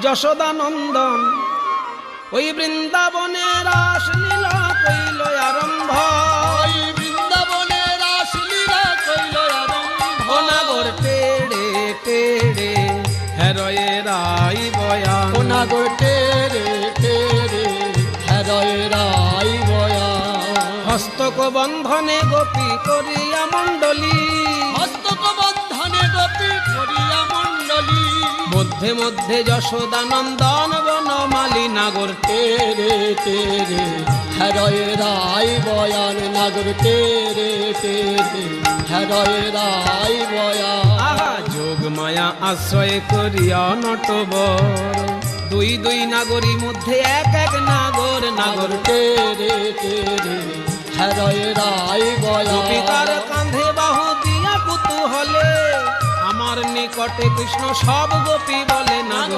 যশোদানন্দন ওই বৃন্দাবনের রাসলীলা কইল আরম্ভ, ওই বৃন্দাবনের রাসলীলা কইল আরম্ভ। নাগর টেড়ে টেড়ে হেরয়ে রাই বয়ান, ও নাগর টেড়ে টেড়ে হেরয়ে রাই বয়ান। হস্তক বন্ধনে গোপী করিয়া মণ্ডলী, হস্তক বন্ধনে গোপী করিয়া মণ্ডলী। মধ্যে মধ্যে যশোদানন্দন বনমালী নাগর তেরে তেরে হেরয়ে রাই বয়ান, নাগর তেরে তেরে হেরয়ে রাই বয়ান। আহা যোগ মায়া আশ্রয় করিয়া নটবর, দুই দুই নাগরী মধ্যে এক এক নাগর, নাগর তেরে তেরে হেরয়ে রাই বয়ান। পিতার কাঁধে বাহু দিয়া কুতূহলে, আমার নিকটে কৃষ্ণ সব গোপী বলে নাগর